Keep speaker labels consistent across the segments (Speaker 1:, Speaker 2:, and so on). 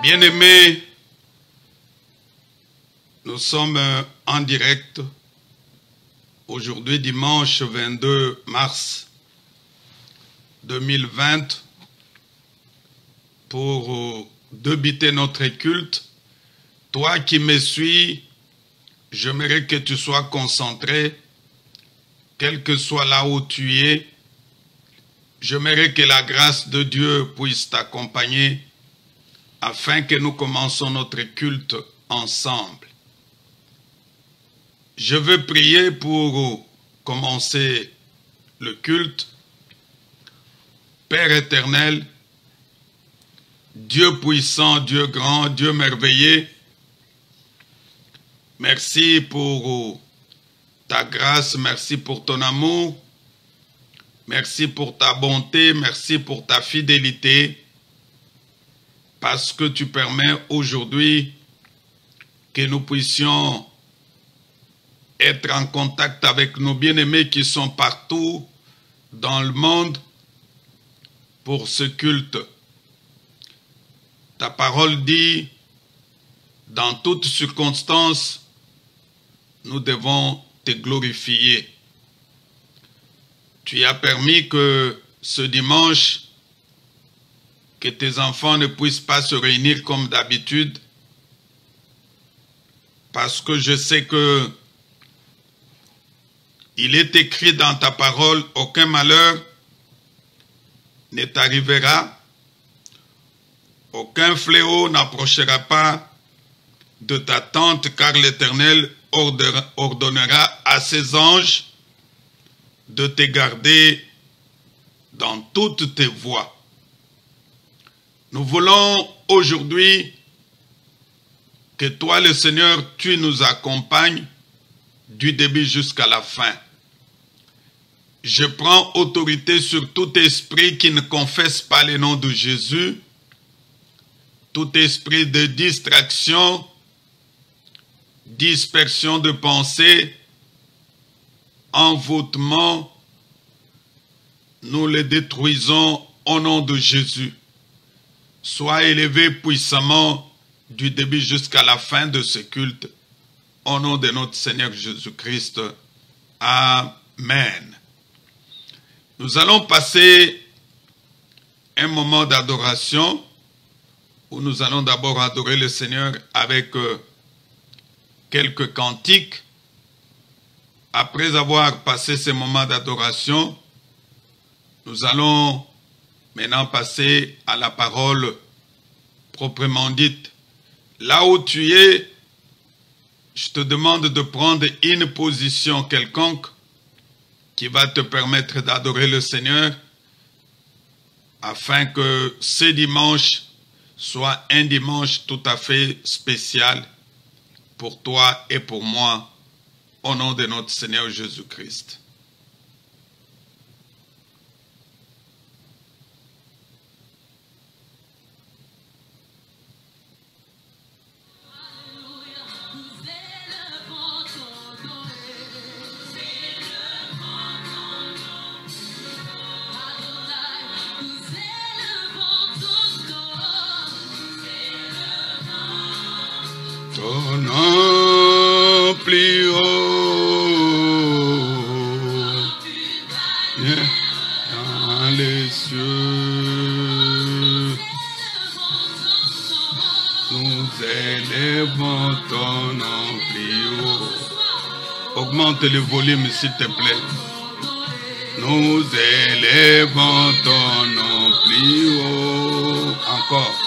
Speaker 1: Bien-aimés, nous sommes en direct aujourd'hui dimanche 22 mars 2020 pour débuter notre culte. Toi qui me suis, j'aimerais que tu sois concentré, quel que soit là où tu es. J'aimerais que la grâce de Dieu puisse t'accompagner afin que nous commençons notre culte ensemble. Je veux prier pour commencer le culte. Père éternel, Dieu puissant, Dieu grand, Dieu merveilleux, merci pour ta grâce, merci pour ton amour, merci pour ta bonté, merci pour ta fidélité, parce que tu permets aujourd'hui que nous puissions être en contact avec nos bien-aimés qui sont partout dans le monde pour ce culte. Ta parole dit, dans toutes circonstances, nous devons te glorifier. Tu as permis que ce dimanche, que tes enfants ne puissent pas se réunir comme d'habitude, parce que je sais que il est écrit dans ta parole, aucun malheur ne t'arrivera, aucun fléau n'approchera pas de ta tente, car l'Éternel ordonnera à ses anges de te garder dans toutes tes voies. Nous voulons aujourd'hui que toi, le Seigneur, tu nous accompagnes du début jusqu'à la fin. Je prends autorité sur tout esprit qui ne confesse pas le nom de Jésus, tout esprit de distraction, dispersion de pensée, envoûtement, nous les détruisons au nom de Jésus. Sois élevé puissamment du début jusqu'à la fin de ce culte, au nom de notre Seigneur Jésus-Christ. Amen. Nous allons passer un moment d'adoration où nous allons d'abord adorer le Seigneur avec quelques cantiques. Après avoir passé ce moment d'adoration, nous allons maintenant passer à la parole proprement dite. Là où tu es, je te demande de prendre une position quelconque qui va te permettre d'adorer le Seigneur afin que ce dimanche soit un dimanche tout à fait spécial pour toi et pour moi, au nom de notre Seigneur Jésus-Christ. Ton nom plus haut dans les cieux, nous élevons ton nom plus haut. Augmente le volume s'il te plaît. Nous élevons ton nom plus haut. Encore.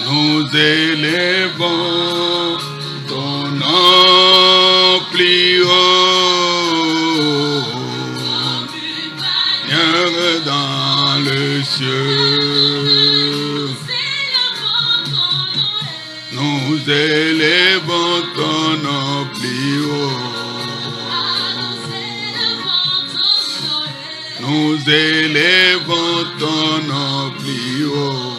Speaker 1: Nous élevons ton nom plus haut, dans le ciel. Nous élevons ton nom plus haut. Nous élevons ton nom plus haut.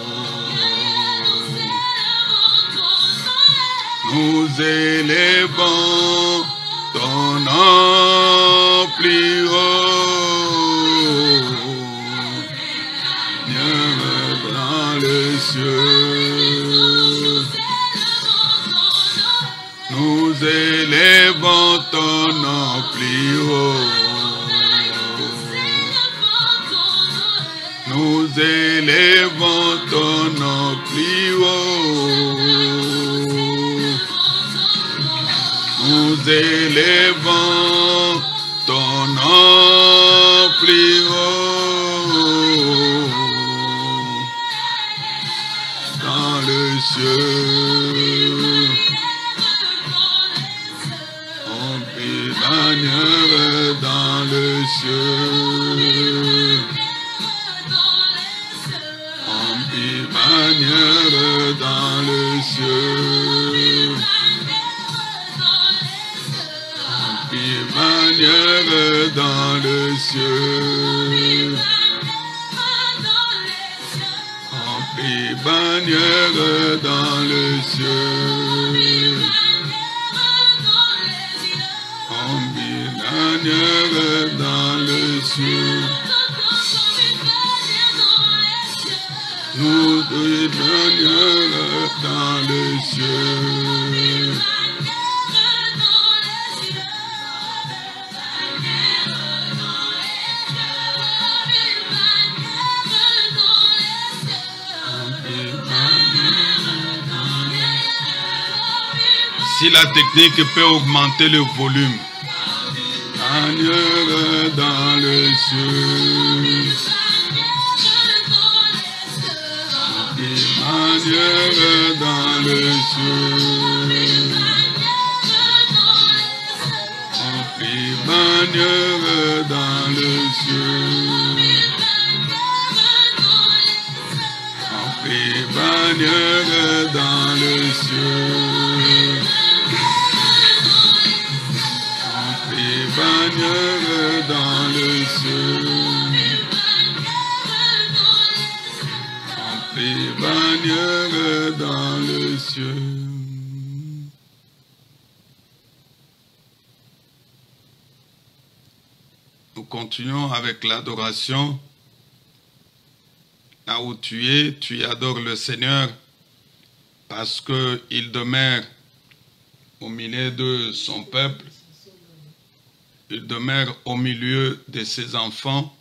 Speaker 1: Nous élevons ton nom plus haut. dans les cieux. Nous élevons ton nom plus haut. Nous élevons ton nom plus haut. Nous élevons ton nom plus haut. Dans le ciel. On prie Seigneur dans le ciel. Manière dans le ciel. Manière dans le ciel. Manière dans le ciel. Manière dans le ciel. Nous te donnons dans le ciel. Si la technique peut augmenter le volume. Manière dans le ciel. Manière dans le ciel. On prie manière dans le ciel. On prie manière dans le ciel. On prie manière dans le ciel. Manière dans le ciel. Nous continuons avec l'adoration. Là où tu adores le Seigneur parce qu'il demeure au milieu de son peuple. Il demeure au milieu de ses enfants.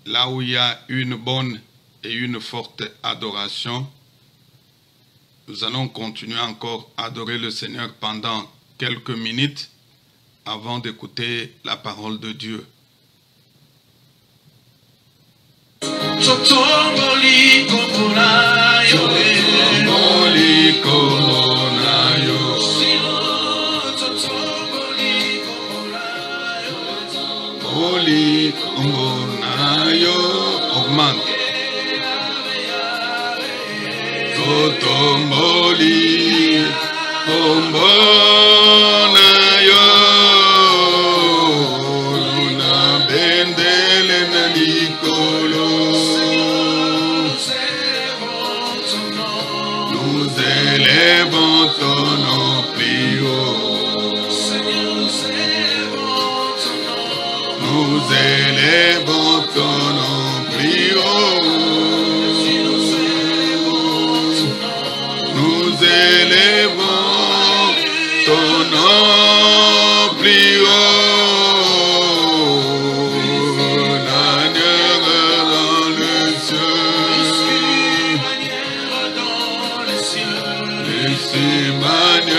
Speaker 1: Là où il y a une bonne et une forte adoration, nous allons continuer encore à adorer le Seigneur pendant quelques minutes avant d'écouter la parole de Dieu. Augmente. Totomboli, ombonayo, luna bendele na nikolo. Nous élevons ton nom plus haut. Nous élevons ton nom plus haut. Nous élevons ton nom plus haut. Manière dans le ciel. Laissez manière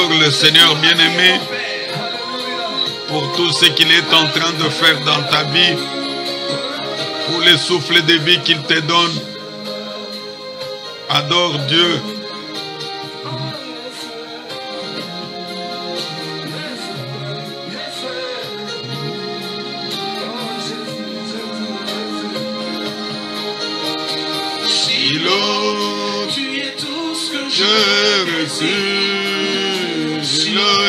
Speaker 1: Adore le Seigneur bien-aimé pour tout ce qu'il est en train de faire dans ta vie, pour les souffles de vie qu'il te donne. Adore Dieu. Shiloh, tu es tout ce que j'ai reçu. Shiloh,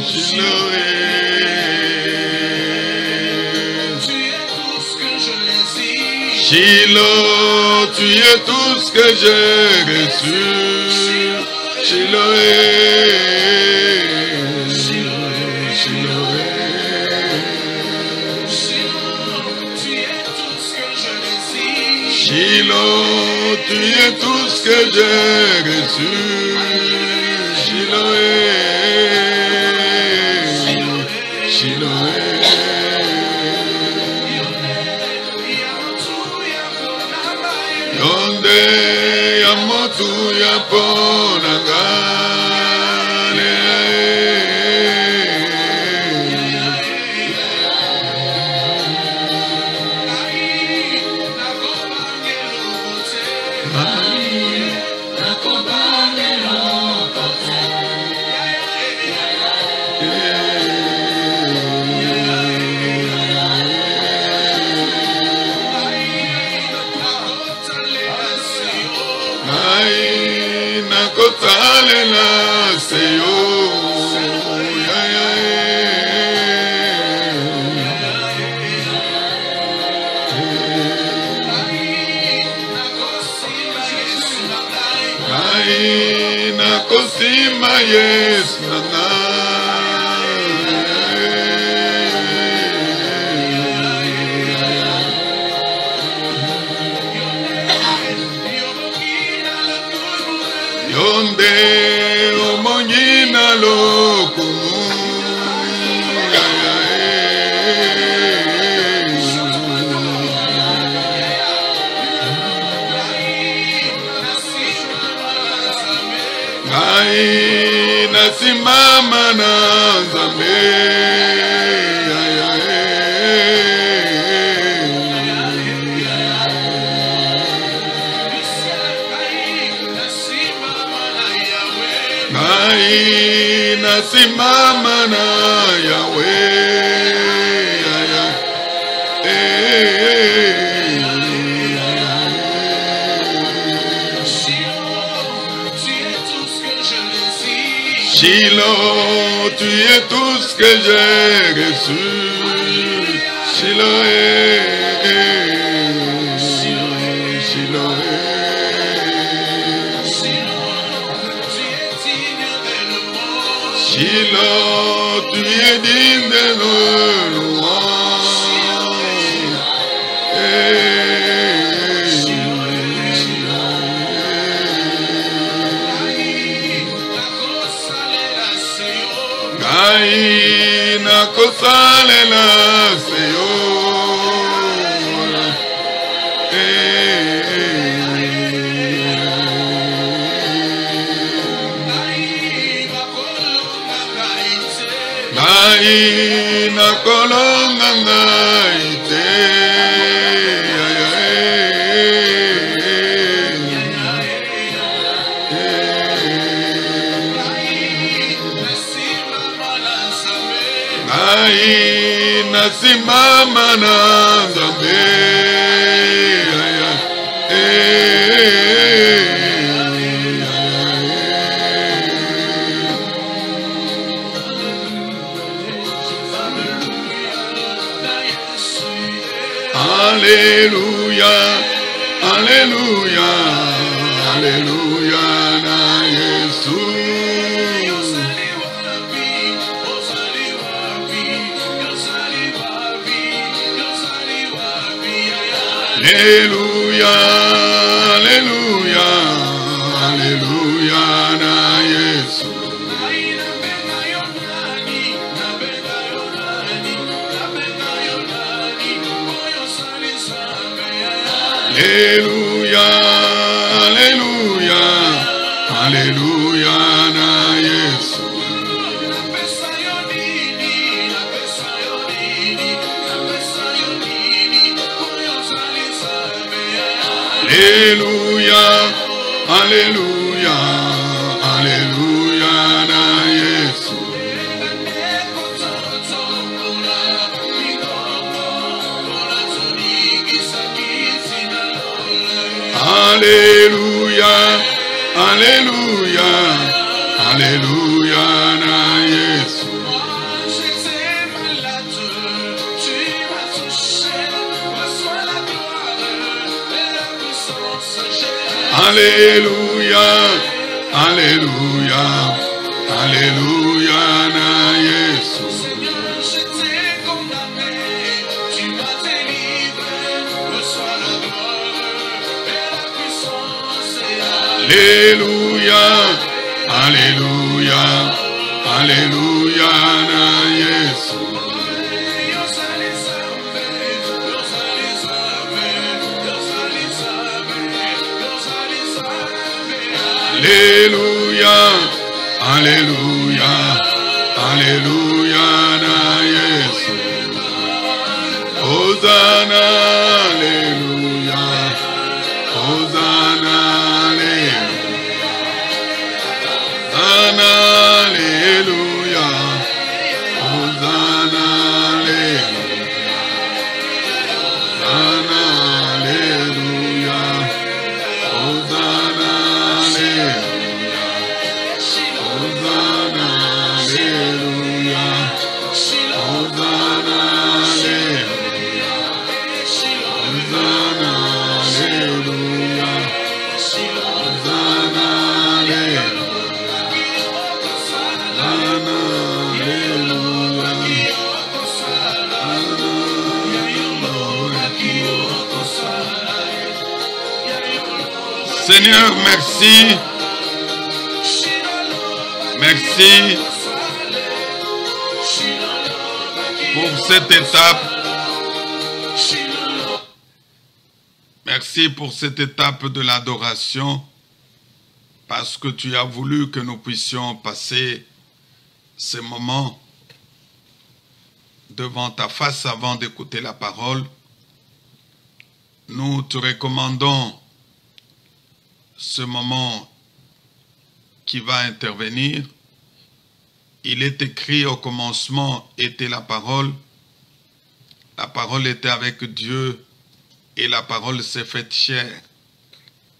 Speaker 1: Shiloh, tu es tout ce que je désire. Shiloh, tu es tout ce que j'ai reçu. Shiloh, Shiloh, tu es tout ce que j'ai reçu. Shiloh, Shiloh, Yonde yamotu yaponangane. Nakotalela seyo, nakosima Yesu nanga. Yonde omonyina lokumu. Ngai nasimama na Nzambe. Nasimama na Yahweh. Shiloh, tu es tout ce que j'ai reçu. Shiloh, Shiloh, Shiloh, tu es digne de nos louanges. Ngai nakosalela seyo. Ngai nakolonga ngai te. Ngai nasimama na Nzambe. Alléluia, Alléluia, Alléluia na Yesu. Alléluia, Alléluia, Alléluia na Yesu. Alléluia, Alléluia, Alléluia Alléluia, Alléluia, Alléluia na Yesu. Alléluia, Alléluia, Alléluia na Yesu. Alléluia, Alléluia, Alléluia na Yesu. Alléluia, Alléluia, Alléluia na Yesu. Alléluia, Alléluia, Alléluia na Yesu. Hosanna, Alléluia, Hosanna, Hosanna, Alléluia, Hosanna, Alléluia, Hosanna, Hosanna, Alléluia, Hosanna, Hosanna, Alléluia, Hosanna, Seigneur, merci. Merci pour cette étape. Merci pour cette étape de l'adoration, parce que tu as voulu que nous puissions passer ces moments devant ta face avant d'écouter la parole. Nous te recommandons ce moment qui va intervenir. Il est écrit au commencement était la parole était avec Dieu et la parole s'est faite chair.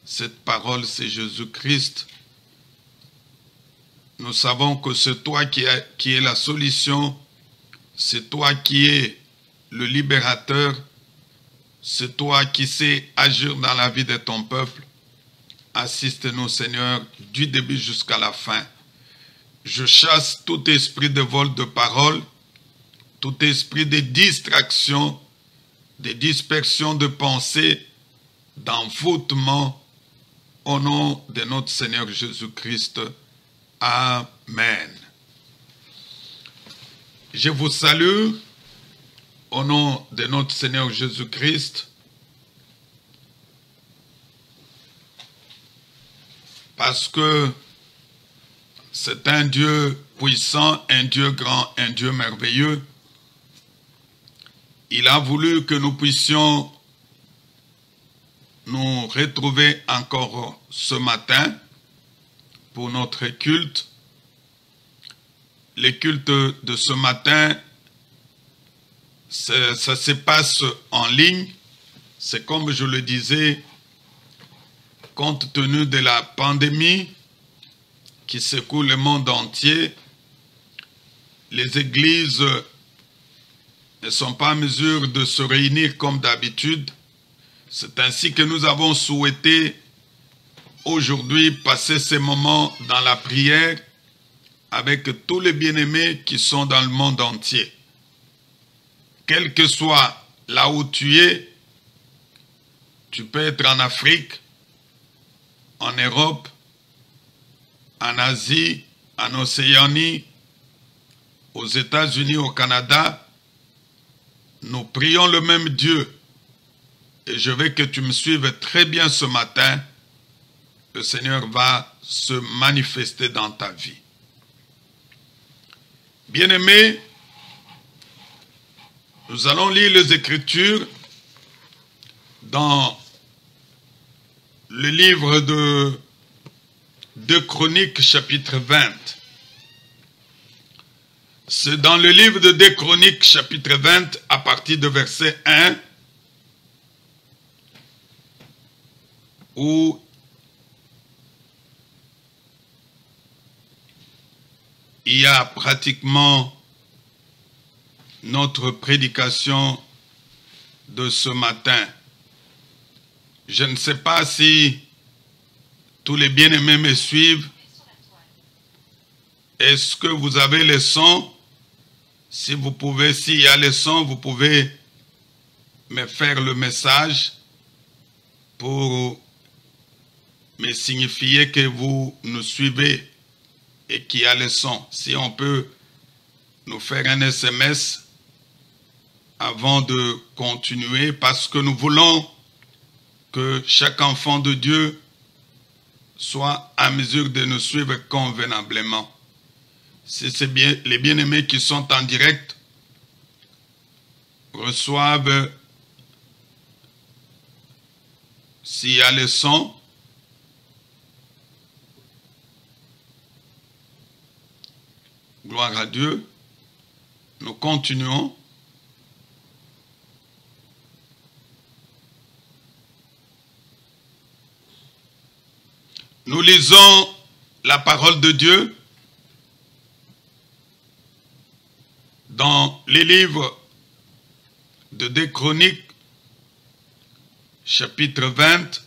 Speaker 1: Cette parole, c'est Jésus-Christ. Nous savons que c'est toi qui es la solution, c'est toi qui es le libérateur, c'est toi qui sais agir dans la vie de ton peuple. Assiste-nous, Seigneur, du début jusqu'à la fin. Je chasse tout esprit de vol de parole, tout esprit de distraction, de dispersion de pensée, d'envoûtement, au nom de notre Seigneur Jésus-Christ. Amen. Je vous salue au nom de notre Seigneur Jésus-Christ, parce que c'est un Dieu puissant, un Dieu grand, un Dieu merveilleux. Il a voulu que nous puissions nous retrouver encore ce matin pour notre culte. Le culte de ce matin, ça se passe en ligne. C'est comme je le disais, compte tenu de la pandémie qui secoue le monde entier, les églises ne sont pas en mesure de se réunir comme d'habitude. C'est ainsi que nous avons souhaité aujourd'hui passer ces moments dans la prière avec tous les bien-aimés qui sont dans le monde entier. Quel que soit là où tu es, tu peux être en Afrique, en Europe, en Asie, en Océanie, aux États-Unis, au Canada. Nous prions le même Dieu. Et je veux que tu me suives très bien ce matin. Le Seigneur va se manifester dans ta vie. Bien-aimés, nous allons lire les Écritures dans le livre de 2 Chroniques, chapitre 20. C'est dans le livre de 2 Chroniques, chapitre 20, à partir de verset 1, où il y a pratiquement notre prédication de ce matin. Je ne sais pas si tous les bien-aimés me suivent. Est-ce que vous avez les sons? Si vous pouvez, s'il y a les sons, vous pouvez me faire le message pour me signifier que vous nous suivez et qu'il y a les sons. Si on peut nous faire un SMS avant de continuer, parce que nous voulons que chaque enfant de Dieu soit à mesure de nous suivre convenablement. Si c'est bien, les bien-aimés qui sont en direct reçoivent, s'il y a les sons, gloire à Dieu, nous continuons. Nous lisons la parole de Dieu dans les livres de 2 Chroniques, chapitre 20,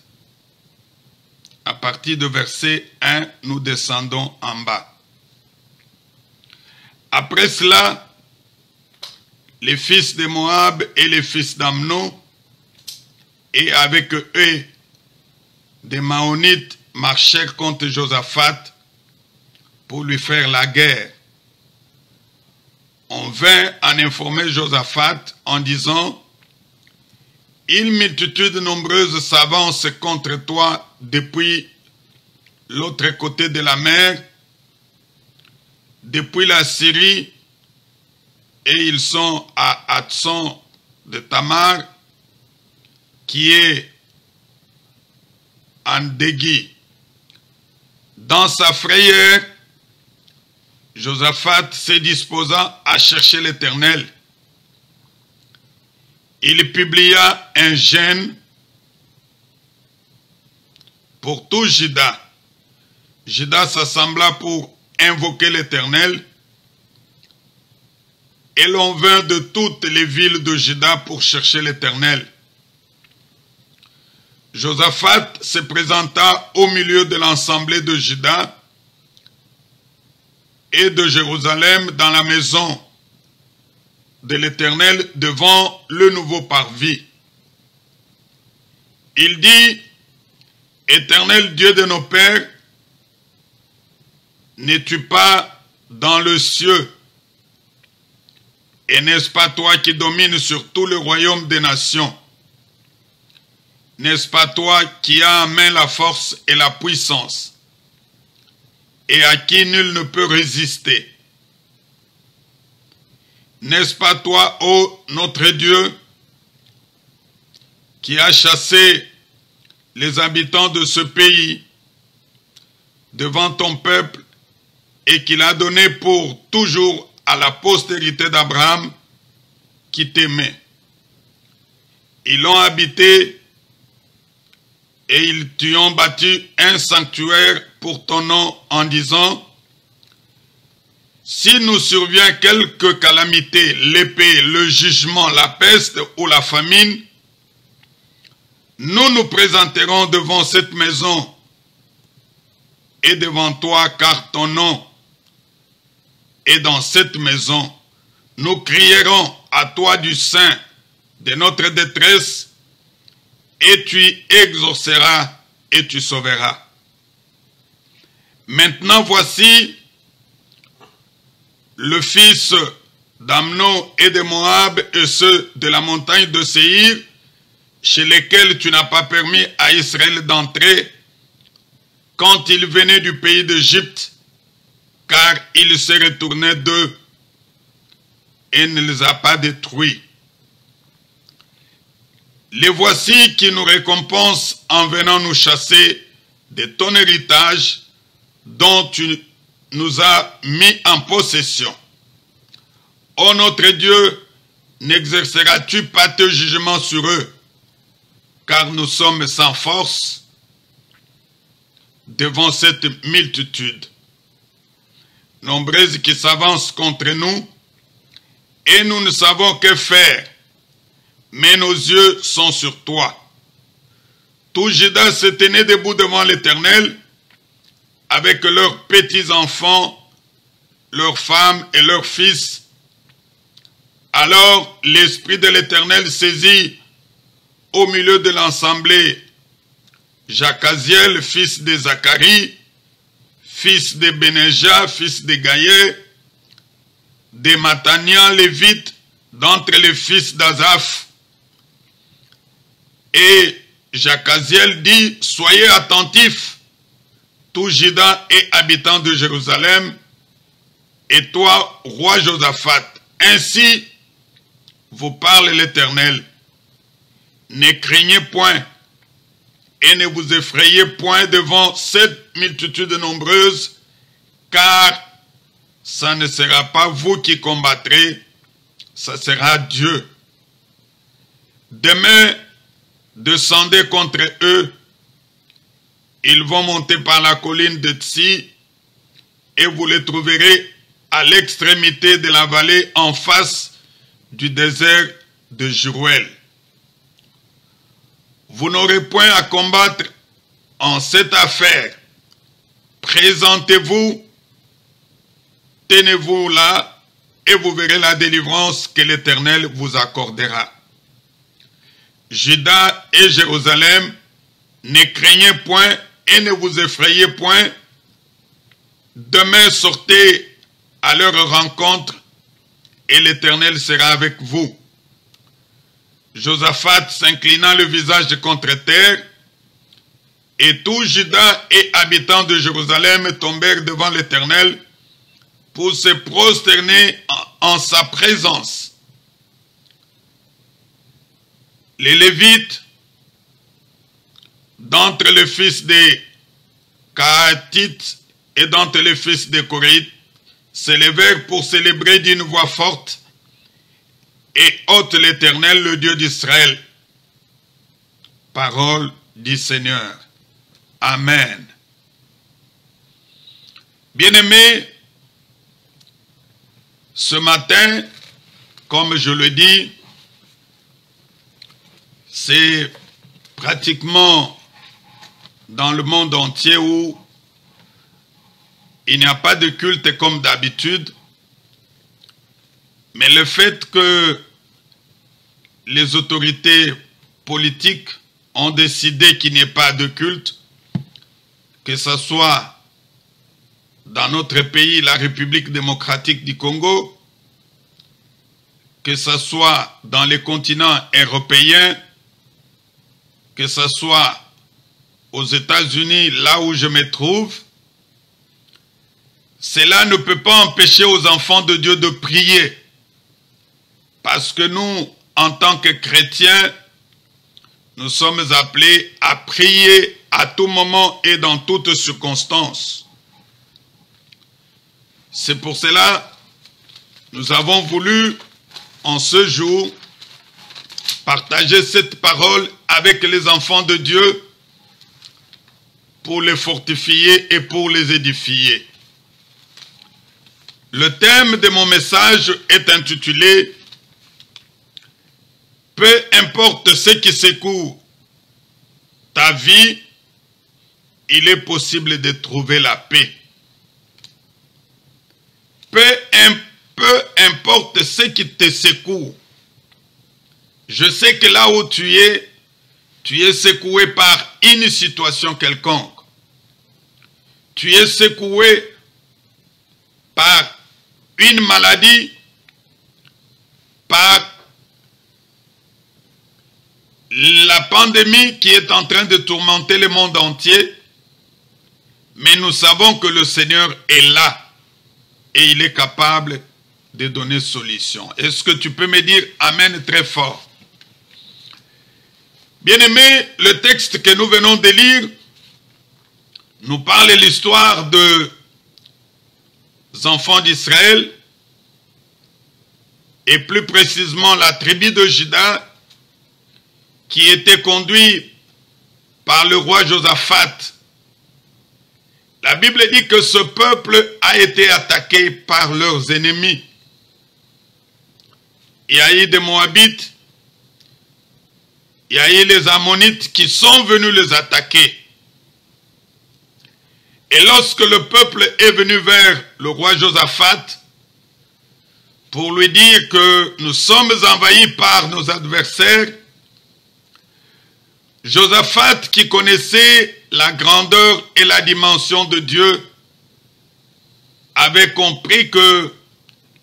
Speaker 1: à partir de verset 1, nous descendons en bas. Après cela, les fils de Moab et les fils d'Amnon, et avec eux des Maonites, marchèrent contre Josaphat pour lui faire la guerre. On vint en informer Josaphat en disant: une multitude nombreuse s'avance contre toi depuis l'autre côté de la mer, depuis la Syrie, et ils sont à Hatson de Tamar, qui est en Dégui. Dans sa frayeur, Josaphat se disposa à chercher l'Éternel. Il publia un jeûne pour tout Juda. Juda s'assembla pour invoquer l'Éternel, et l'on vint de toutes les villes de Juda pour chercher l'Éternel. Josaphat se présenta au milieu de l'assemblée de Juda et de Jérusalem dans la maison de l'Éternel devant le nouveau parvis. Il dit: Éternel Dieu de nos pères, n'es-tu pas dans le ciel? Et n'est-ce pas toi qui domines sur tout le royaume des nations? N'est-ce pas toi qui as en main la force et la puissance, et à qui nul ne peut résister? N'est-ce pas toi, ô notre Dieu, qui as chassé les habitants de ce pays devant ton peuple et qui l'a donné pour toujours à la postérité d'Abraham qui t'aimait? Ils l'ont habité et ils t'y ont bâti un sanctuaire pour ton nom en disant: si nous survient quelque calamité, l'épée, le jugement, la peste ou la famine, nous nous présenterons devant cette maison et devant toi, car ton nom est dans cette maison. Nous crierons à toi du sein de notre détresse, et tu exauceras et tu sauveras. Maintenant voici le fils d'Amnon et de Moab et ceux de la montagne de Séhir, chez lesquels tu n'as pas permis à Israël d'entrer quand il venait du pays d'Égypte, car il se retournait d'eux et ne les a pas détruits. les voici qui nous récompensent en venant nous chasser de ton héritage dont tu nous as mis en possession. Ô notre Dieu, n'exerceras-tu pas tes jugements sur eux, car nous sommes sans force devant cette multitude nombreuse qui s'avance contre nous, et nous ne savons que faire, mais nos yeux sont sur toi. Tout Juda se tenait debout devant l'Éternel, avec leurs petits-enfants, leurs femmes et leurs fils. Alors l'Esprit de l'Éternel saisit au milieu de l'assemblée Jacaziel, fils de Zacharie, fils de Beneja, fils de Gaïe, de Matania, lévite, d'entre les fils d'Azaph. Et Jacaziel dit, soyez attentifs, tout Juda et habitants de Jérusalem, et toi, roi Josaphat, ainsi vous parle l'Éternel. Ne craignez point et ne vous effrayez point devant cette multitude nombreuse, car ça ne sera pas vous qui combattrez, ça sera Dieu. Demain, descendez contre eux, ils vont monter par la colline de Tsi, et vous les trouverez à l'extrémité de la vallée en face du désert de Jeruel. Vous n'aurez point à combattre en cette affaire. Présentez-vous, tenez-vous là, et vous verrez la délivrance que l'Éternel vous accordera. Juda et Jérusalem, ne craignez point et ne vous effrayez point. Demain sortez à leur rencontre, et l'Éternel sera avec vous. Josaphat s'inclina le visage contre terre, et tout Juda et habitants de Jérusalem tombèrent devant l'Éternel pour se prosterner en sa présence. Les Lévites, d'entre les fils des Kahatites et d'entre les fils des Korahites, s'élevèrent pour célébrer d'une voix forte et ôte l'Éternel, le Dieu d'Israël. Parole du Seigneur. Amen. Bien-aimés, ce matin, comme je le dis, c'est pratiquement dans le monde entier où il n'y a pas de culte comme d'habitude, mais le fait que les autorités politiques ont décidé qu'il n'y ait pas de culte, que ce soit dans notre pays, la République démocratique du Congo, que ce soit dans les continents européens, que ce soit aux États-Unis, là où je me trouve, cela ne peut pas empêcher aux enfants de Dieu de prier. Parce que nous, en tant que chrétiens, nous sommes appelés à prier à tout moment et dans toutes circonstances. C'est pour cela que nous avons voulu, en ce jour, partager cette parole avec les enfants de Dieu pour les fortifier et pour les édifier. Le thème de mon message est intitulé « Peu importe ce qui secoue ta vie, il est possible de trouver la paix. » Peu importe ce qui te secoue. Je sais que là où tu es secoué par une situation quelconque. Tu es secoué par une maladie, par la pandémie qui est en train de tourmenter le monde entier. Mais nous savons que le Seigneur est là et il est capable de donner solution. Est-ce que tu peux me dire Amen très fort? Bien-aimés, le texte que nous venons de lire nous parle de l'histoire des enfants d'Israël et plus précisément la tribu de Juda qui était conduite par le roi Josaphat. La Bible dit que ce peuple a été attaqué par leurs ennemis. Il y a eu des Moabites, il y a eu les Ammonites qui sont venus les attaquer. Et lorsque le peuple est venu vers le roi Josaphat pour lui dire que nous sommes envahis par nos adversaires, Josaphat, qui connaissait la grandeur et la dimension de Dieu, avait compris que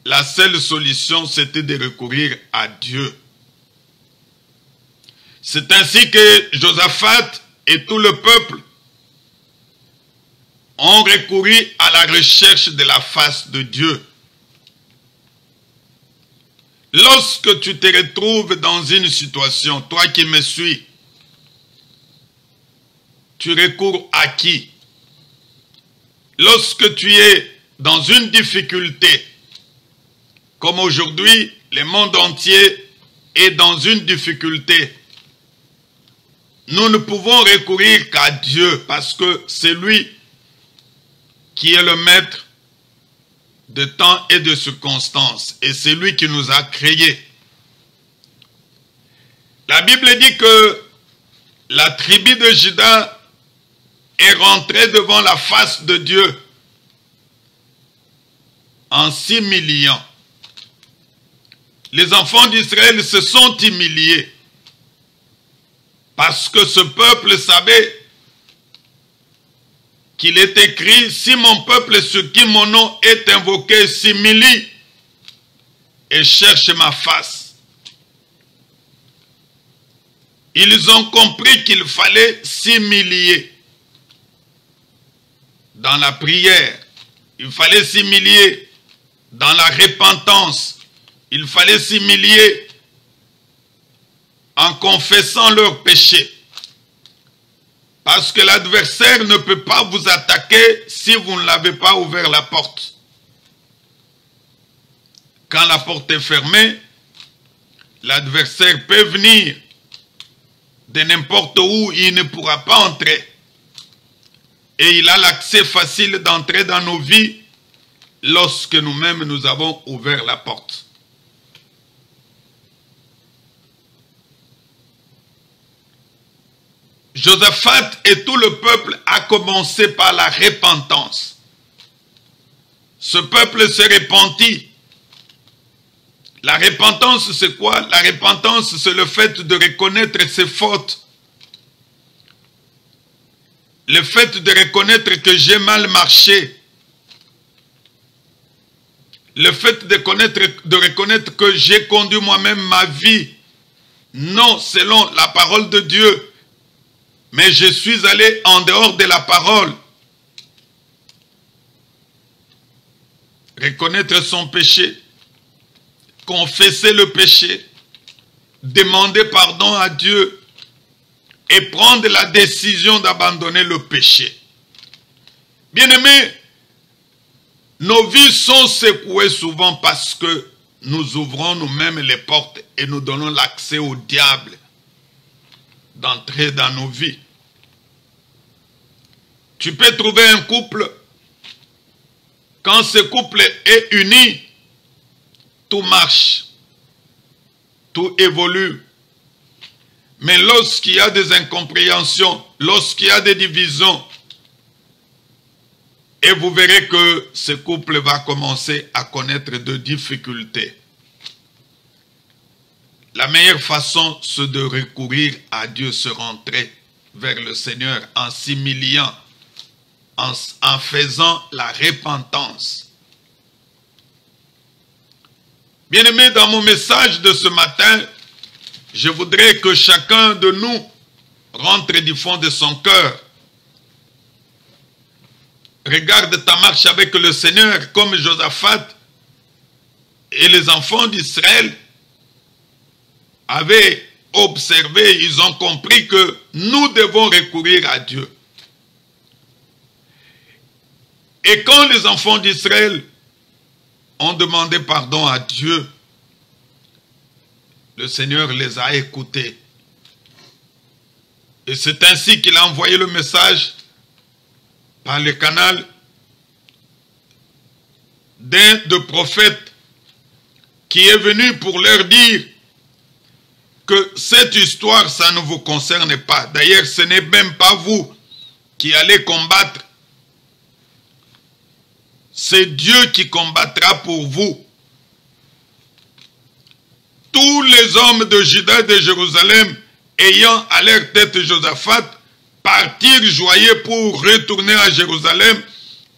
Speaker 1: la seule solution, c'était de recourir à Dieu. C'est ainsi que Josaphat et tout le peuple ont recouru à la recherche de la face de Dieu. Lorsque tu te retrouves dans une situation, toi qui me suis, tu recours à qui? Lorsque tu es dans une difficulté, comme aujourd'hui, le monde entier est dans une difficulté, nous ne pouvons recourir qu'à Dieu parce que c'est lui qui est le maître de temps et de circonstances et c'est lui qui nous a créés. La Bible dit que la tribu de Juda est rentrée devant la face de Dieu en s'humiliant. Les enfants d'Israël se sont humiliés parce que ce peuple savait qu'il est écrit, si mon peuple sur qui mon nom est invoqué s'humilie et cherche ma face. Ils ont compris qu'il fallait s'humilier dans la prière. Il fallait s'humilier dans la repentance. Il fallait s'humilier en confessant leurs péchés. Parce que l'adversaire ne peut pas vous attaquer si vous ne l'avez pas ouvert la porte. Quand la porte est fermée, l'adversaire peut venir de n'importe où, il ne pourra pas entrer. Et il a l'accès facile d'entrer dans nos vies lorsque nous-mêmes nous avons ouvert la porte. Josaphat et tout le peuple a commencé par la repentance. Ce peuple se repentit. La repentance, c'est quoi? La repentance, c'est le fait de reconnaître ses fautes. Le fait de reconnaître que j'ai mal marché. Le fait de reconnaître que j'ai conduit moi-même ma vie, non selon la parole de Dieu, mais je suis allé en dehors de la parole. Reconnaître son péché, confesser le péché, demander pardon à Dieu et prendre la décision d'abandonner le péché. Bien-aimés, nos vies sont secouées souvent parce que nous ouvrons nous-mêmes les portes et nous donnons l'accès au diable d'entrer dans nos vies. Tu peux trouver un couple, quand ce couple est uni, tout marche, tout évolue. Mais lorsqu'il y a des incompréhensions, lorsqu'il y a des divisions, et vous verrez que ce couple va commencer à connaître de difficultés. La meilleure façon, c'est de recourir à Dieu, se rentrer vers le Seigneur en s'humiliant, en faisant la repentance. Bien-aimés, dans mon message de ce matin, je voudrais que chacun de nous rentre du fond de son cœur. Regarde ta marche avec le Seigneur comme Josaphat et les enfants d'Israël avaient observé, ils ont compris que nous devons recourir à Dieu. Et quand les enfants d'Israël ont demandé pardon à Dieu, le Seigneur les a écoutés. Et c'est ainsi qu'il a envoyé le message par le canal d'un de prophètes qui est venu pour leur dire que cette histoire, ça ne vous concerne pas. D'ailleurs, ce n'est même pas vous qui allez combattre. C'est Dieu qui combattra pour vous. Tous les hommes de Juda et de Jérusalem, ayant à leur tête Josaphat, partirent joyeux pour retourner à Jérusalem,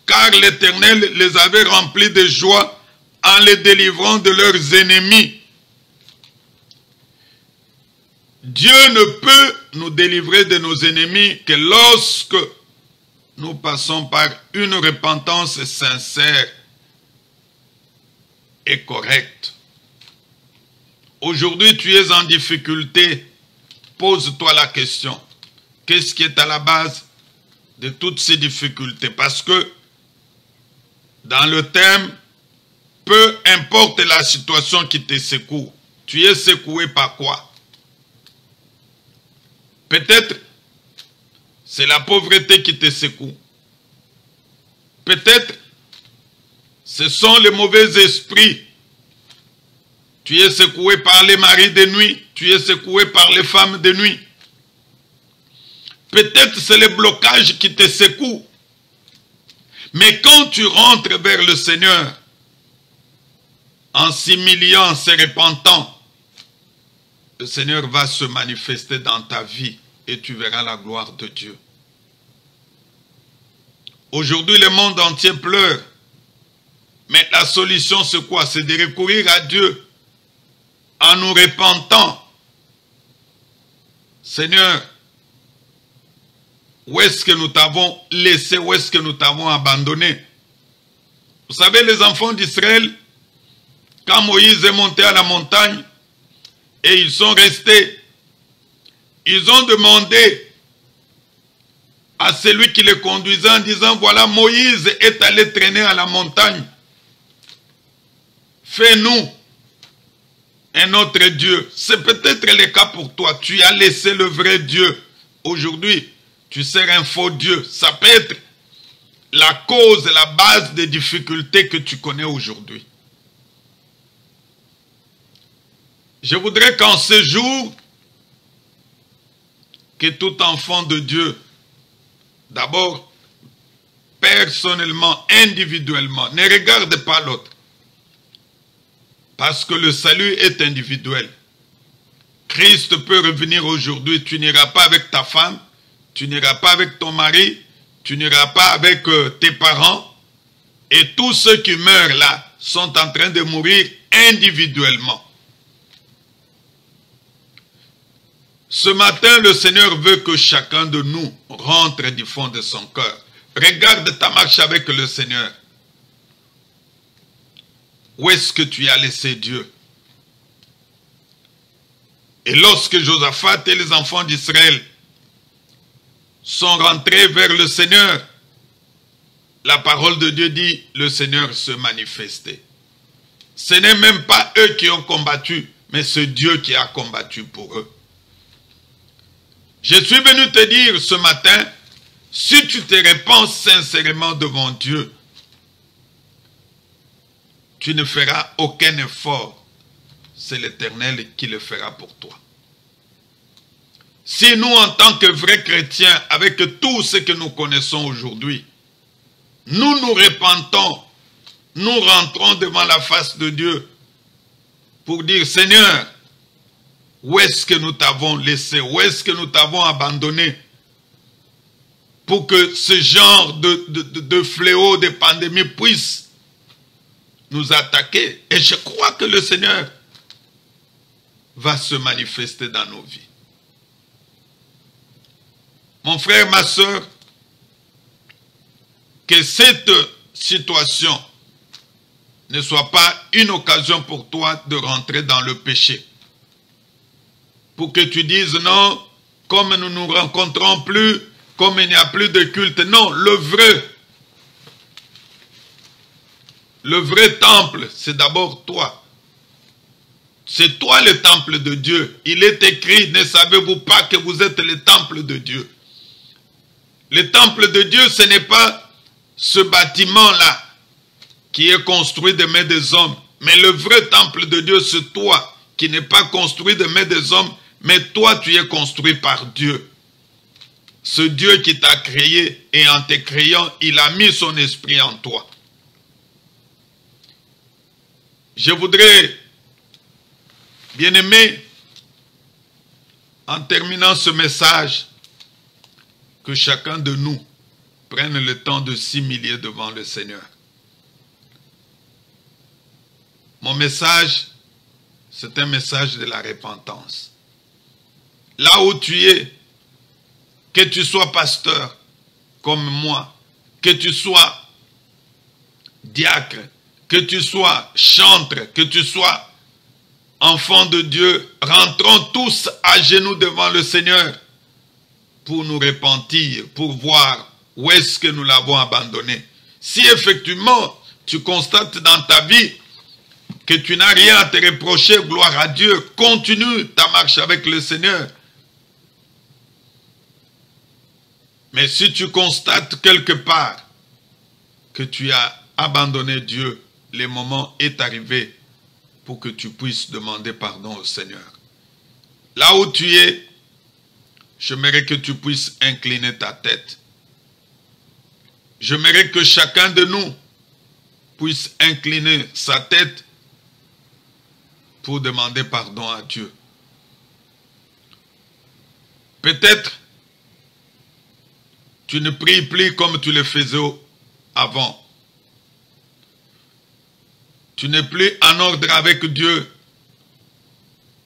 Speaker 1: car l'Éternel les avait remplis de joie en les délivrant de leurs ennemis. Dieu ne peut nous délivrer de nos ennemis que lorsque nous passons par une repentance sincère et correcte. Aujourd'hui, tu es en difficulté. Pose-toi la question. Qu'est-ce qui est à la base de toutes ces difficultés? Parce que dans le thème, peu importe la situation qui te secoue, tu es secoué par quoi? Peut-être c'est la pauvreté qui te secoue. Peut-être ce sont les mauvais esprits. Tu es secoué par les maris de nuit. Tu es secoué par les femmes de nuit. Peut-être c'est le blocage qui te secoue. Mais quand tu rentres vers le Seigneur, en s'humiliant, en se repentant, le Seigneur va se manifester dans ta vie et tu verras la gloire de Dieu. Aujourd'hui, le monde entier pleure. Mais la solution, c'est quoi? C'est de recourir à Dieu en nous repentant. Seigneur, où est-ce que nous t'avons laissé? Où est-ce que nous t'avons abandonné? Vous savez, les enfants d'Israël, quand Moïse est monté à la montagne et ils sont restés, ils ont demandé à celui qui les conduisait en disant, voilà, Moïse est allé traîner à la montagne. Fais-nous un autre Dieu. C'est peut-être le cas pour toi. Tu as laissé le vrai Dieu. Aujourd'hui, tu sers un faux Dieu. Ça peut être la cause, la base des difficultés que tu connais aujourd'hui. Je voudrais qu'en ce jour, que tout enfant de Dieu, d'abord, personnellement, individuellement, ne regarde pas l'autre. Parce que le salut est individuel. Christ peut revenir aujourd'hui. Tu n'iras pas avec ta femme, tu n'iras pas avec ton mari, tu n'iras pas avec tes parents. Et tous ceux qui meurent là sont en train de mourir individuellement. Ce matin, le Seigneur veut que chacun de nous rentre du fond de son cœur. Regarde ta marche avec le Seigneur. Où est-ce que tu as laissé Dieu? Et lorsque Josaphat et les enfants d'Israël sont rentrés vers le Seigneur, la parole de Dieu dit, le Seigneur se manifestait. Ce n'est même pas eux qui ont combattu, mais c'est Dieu qui a combattu pour eux. Je suis venu te dire ce matin, si tu te repens sincèrement devant Dieu, tu ne feras aucun effort. C'est l'Éternel qui le fera pour toi. Si nous, en tant que vrais chrétiens, avec tout ce que nous connaissons aujourd'hui, nous nous repentons, nous rentrons devant la face de Dieu pour dire, Seigneur, où est-ce que nous t'avons laissé? Où est-ce que nous t'avons abandonné? Pour que ce genre de fléau, de pandémie puisse nous attaquer. Et je crois que le Seigneur va se manifester dans nos vies. Mon frère, ma soeur, que cette situation ne soit pas une occasion pour toi de rentrer dans le péché. pour que tu dises non, comme nous ne nous rencontrons plus, comme il n'y a plus de culte. Non, le vrai temple, c'est d'abord toi. C'est toi le temple de Dieu. Il est écrit, ne savez-vous pas que vous êtes le temple de Dieu? Le temple de Dieu, ce n'est pas ce bâtiment-là qui est construit de mains des hommes. Mais le vrai temple de Dieu, c'est toi qui n'est pas construit de mains des hommes, mais toi, tu es construit par Dieu. Ce Dieu qui t'a créé, et en te créant, il a mis son esprit en toi. Je voudrais, bien-aimé, en terminant ce message, que chacun de nous prenne le temps de s'humilier devant le Seigneur. Mon message, c'est un message de la repentance. Là où tu es, que tu sois pasteur comme moi, que tu sois diacre, que tu sois chantre, que tu sois enfant de Dieu, rentrons tous à genoux devant le Seigneur pour nous repentir, pour voir où est-ce que nous l'avons abandonné. Si effectivement tu constates dans ta vie que tu n'as rien à te reprocher, gloire à Dieu, continue ta marche avec le Seigneur. Mais si tu constates quelque part que tu as abandonné Dieu, le moment est arrivé pour que tu puisses demander pardon au Seigneur. Là où tu es, j'aimerais que tu puisses incliner ta tête. J'aimerais que chacun de nous puisse incliner sa tête pour demander pardon à Dieu. Peut-être tu ne pries plus comme tu le faisais avant. Tu n'es plus en ordre avec Dieu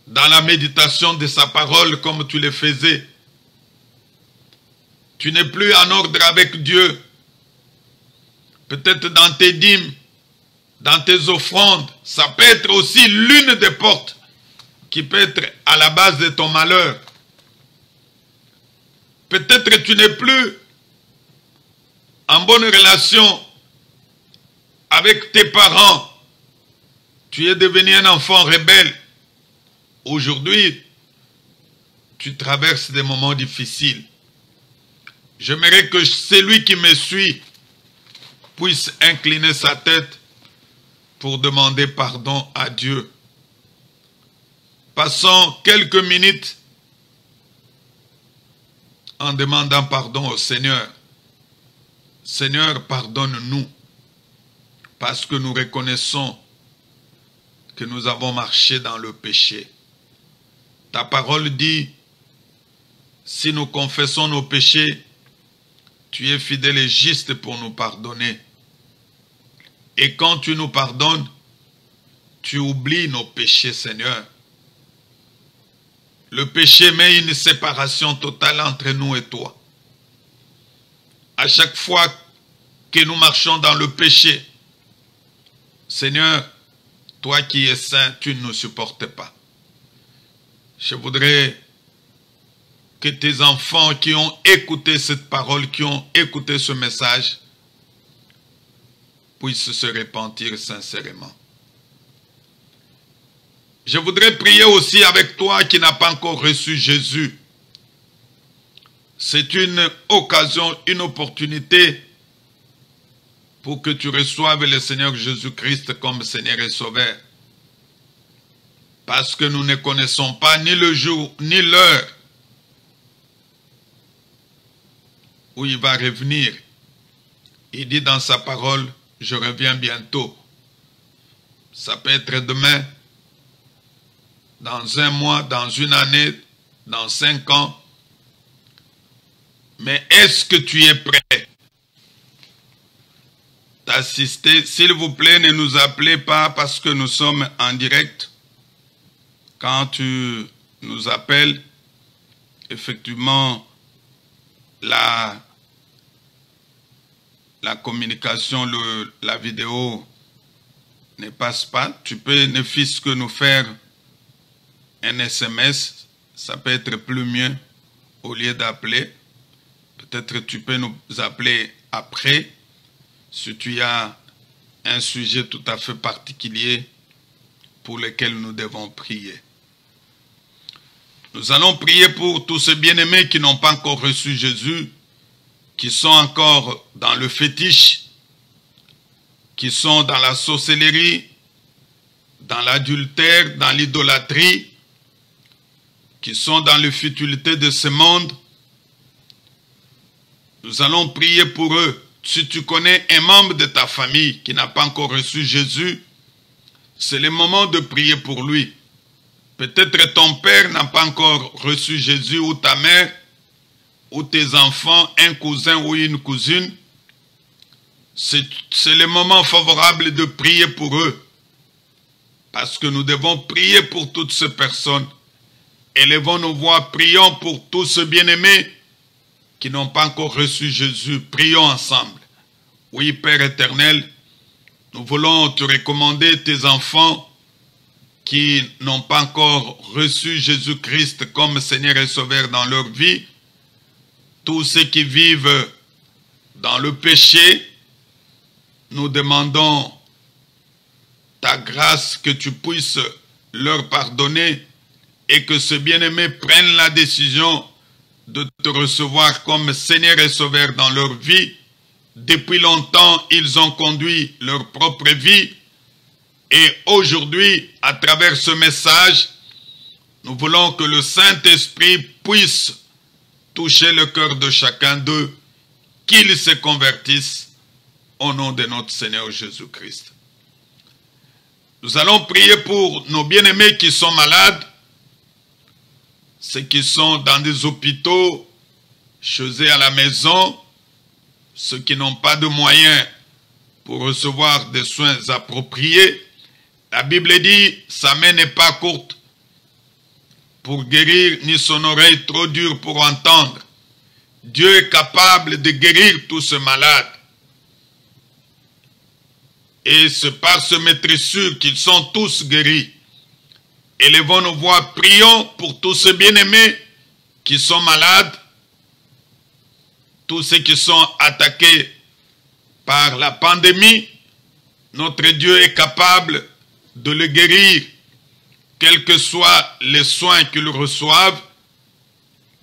Speaker 1: dans la méditation de sa parole comme tu le faisais. Tu n'es plus en ordre avec Dieu. Peut-être dans tes dîmes, dans tes offrandes. Ça peut être aussi l'une des portes qui peut être à la base de ton malheur. Peut-être que tu n'es plus en bonne relation avec tes parents. Tu es devenu un enfant rebelle. Aujourd'hui, tu traverses des moments difficiles. J'aimerais que celui qui me suit puisse incliner sa tête pour demander pardon à Dieu. Passons quelques minutes en demandant pardon au Seigneur. Seigneur, pardonne-nous parce que nous reconnaissons que nous avons marché dans le péché. Ta parole dit, si nous confessons nos péchés, tu es fidèle et juste pour nous pardonner. Et quand tu nous pardonnes, tu oublies nos péchés, Seigneur. Le péché met une séparation totale entre nous et toi. À chaque fois que nous marchons dans le péché, Seigneur, toi qui es saint, tu ne nous supportes pas. Je voudrais que tes enfants qui ont écouté cette parole, qui ont écouté ce message, puissent se repentir sincèrement. Je voudrais prier aussi avec toi qui n'as pas encore reçu Jésus. C'est une occasion, une opportunité pour que tu reçoives le Seigneur Jésus-Christ comme Seigneur et Sauveur. Parce que nous ne connaissons pas ni le jour, ni l'heure où il va revenir. Il dit dans sa parole, je reviens bientôt. Ça peut être demain, dans un mois, dans une année, dans 5 ans. Mais est-ce que tu es prêt d'assister? S'il vous plaît, ne nous appelez pas parce que nous sommes en direct. Quand tu nous appelles, effectivement, la communication, la vidéo ne passe pas. Tu peux ne fût-ce que nous faire un SMS. ça peut être plus mieux au lieu d'appeler. Peut-être tu peux nous appeler après si tu as un sujet tout à fait particulier pour lequel nous devons prier. Nous allons prier pour tous ces bien-aimés qui n'ont pas encore reçu Jésus, qui sont encore dans le fétiche, qui sont dans la sorcellerie, dans l'adultère, dans l'idolâtrie, qui sont dans les futilités de ce monde. Nous allons prier pour eux. Si tu connais un membre de ta famille qui n'a pas encore reçu Jésus, c'est le moment de prier pour lui. Peut-être ton père n'a pas encore reçu Jésus, ou ta mère, ou tes enfants, un cousin ou une cousine. C'est le moment favorable de prier pour eux. Parce que nous devons prier pour toutes ces personnes. Élevons nos voix, prions pour tous ceux bien-aimés qui n'ont pas encore reçu Jésus. Prions ensemble. Oui, Père éternel, nous voulons te recommander tes enfants qui n'ont pas encore reçu Jésus-Christ comme Seigneur et Sauveur dans leur vie. Tous ceux qui vivent dans le péché, nous demandons ta grâce, que tu puisses leur pardonner et que ce bien-aimé prenne la décision de te recevoir comme Seigneur et Sauveur dans leur vie. Depuis longtemps, ils ont conduit leur propre vie. Et aujourd'hui, à travers ce message, nous voulons que le Saint-Esprit puisse toucher le cœur de chacun d'eux, qu'ils se convertissent au nom de notre Seigneur Jésus-Christ. Nous allons prier pour nos bien-aimés qui sont malades, ceux qui sont dans des hôpitaux, chez eux à la maison, ceux qui n'ont pas de moyens pour recevoir des soins appropriés. La Bible dit, sa main n'est pas courte pour guérir, ni son oreille trop dure pour entendre. Dieu est capable de guérir tous ces malades. Et c'est par ce maîtrise sûr qu'ils sont tous guéris. Élevons nos voix, prions pour tous ces bien-aimés qui sont malades, tous ceux qui sont attaqués par la pandémie. Notre Dieu est capable de les guérir, quels que soient les soins qu'ils reçoivent.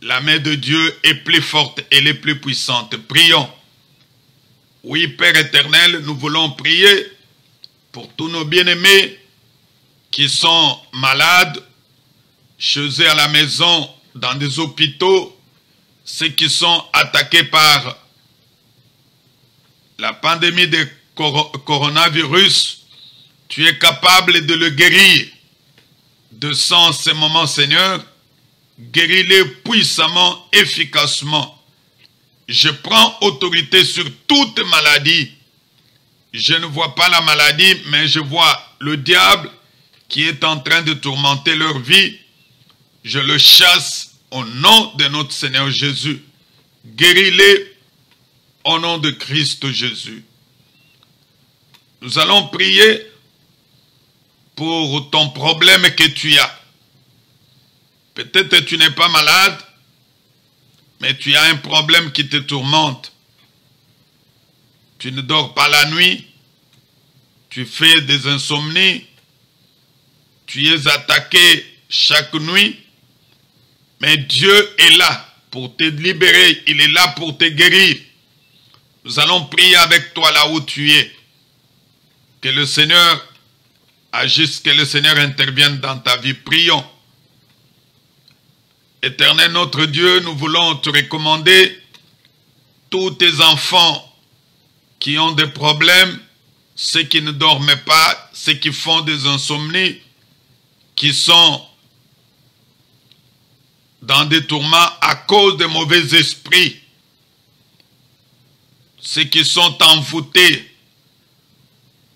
Speaker 1: La main de Dieu est plus forte et est plus puissante. Prions. Oui, Père éternel, nous voulons prier pour tous nos bien-aimés qui sont malades, chez eux à la maison, dans des hôpitaux, ceux qui sont attaqués par la pandémie de coronavirus. Tu es capable de le guérir. De sans ces moments, Seigneur, guéris-les puissamment, efficacement. Je prends autorité sur toute maladie. Je ne vois pas la maladie, mais je vois le diable qui est en train de tourmenter leur vie. Je le chasse au nom de notre Seigneur Jésus. Guéris-les au nom de Christ Jésus. Nous allons prier pour ton problème que tu as. Peut-être que tu n'es pas malade, mais tu as un problème qui te tourmente. Tu ne dors pas la nuit, tu fais des insomnies, tu es attaqué chaque nuit, mais Dieu est là pour te libérer, il est là pour te guérir. Nous allons prier avec toi là où tu es. Que le Seigneur agisse, que le Seigneur intervienne dans ta vie. Prions. Éternel notre Dieu, nous voulons te recommander tous tes enfants qui ont des problèmes, ceux qui ne dorment pas, ceux qui font des insomnies, qui sont dans des tourments à cause des mauvais esprits, ceux qui sont envoûtés.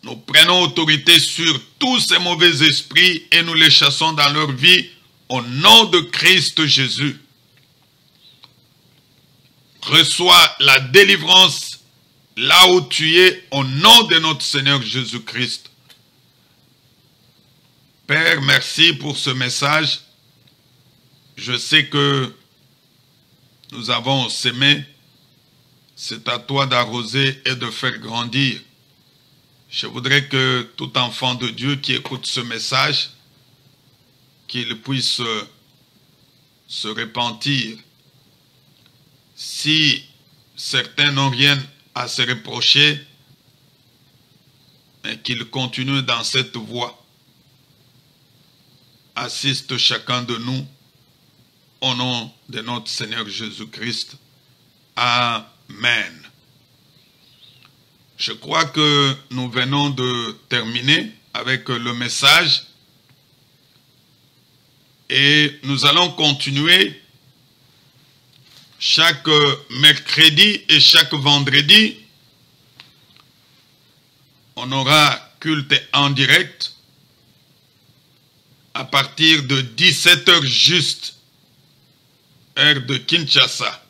Speaker 1: Nous prenons autorité sur tous ces mauvais esprits et nous les chassons dans leur vie au nom de Christ Jésus. Reçois la délivrance là où tu es au nom de notre Seigneur Jésus-Christ. Père, merci pour ce message. je sais que nous avons semé, c'est à toi d'arroser et de faire grandir. Je voudrais que tout enfant de Dieu qui écoute ce message, qu'il puisse se repentir. Si certains n'ont rien à se reprocher, mais qu'ils continuent dans cette voie. Assiste chacun de nous au nom de notre Seigneur Jésus-Christ. Amen. Je crois que nous venons de terminer avec le message et nous allons continuer chaque mercredi et chaque vendredi. On aura culte en direct à partir de 17h juste, heure de Kinshasa.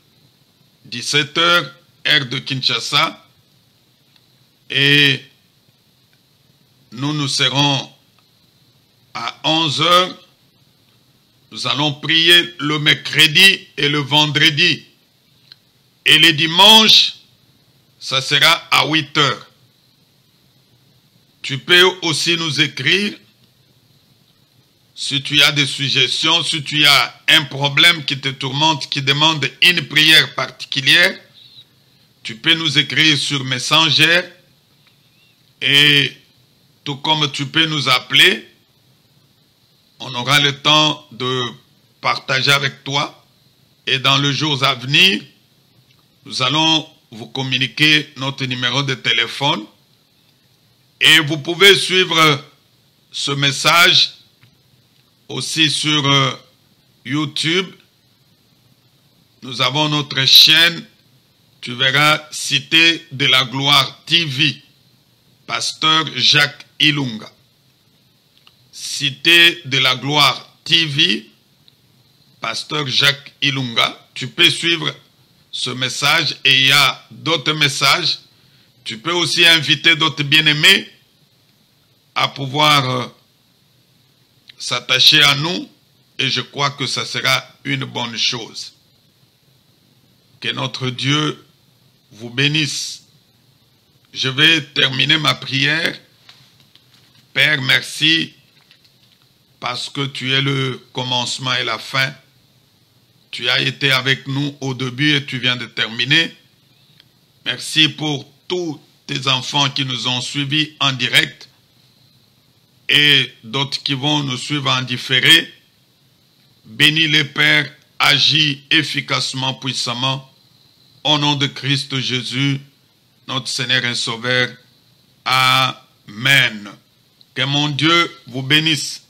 Speaker 1: 17h, heure de Kinshasa. Et nous serons à 11h. Nous allons prier le mercredi et le vendredi. Et le dimanche, ça sera à 8h. Tu peux aussi nous écrire si tu as des suggestions, si tu as un problème qui te tourmente, qui demande une prière particulière. Tu peux nous écrire sur Messenger et tout comme tu peux nous appeler. On aura le temps de partager avec toi et dans les jours à venir, nous allons vous communiquer notre numéro de téléphone et vous pouvez suivre ce message aussi sur YouTube. Nous avons notre chaîne, tu verras Cité de la Gloire TV, Pasteur Jacques Ilunga. Cité de la Gloire TV, Pasteur Jacques Ilunga. Tu peux suivre ce message et il y a d'autres messages. Tu peux aussi inviter d'autres bien-aimés à pouvoir s'attacher à nous et je crois que ça sera une bonne chose. Que notre Dieu vous bénisse. Je vais terminer ma prière. Père, merci parce que tu es le commencement et la fin. Tu as été avec nous au début et tu viens de terminer. Merci pour tous tes enfants qui nous ont suivis en direct et d'autres qui vont nous suivre en différé. Bénis les Pères, agis efficacement, puissamment, au nom de Christ Jésus, notre Seigneur et Sauveur. Amen. Que mon Dieu vous bénisse.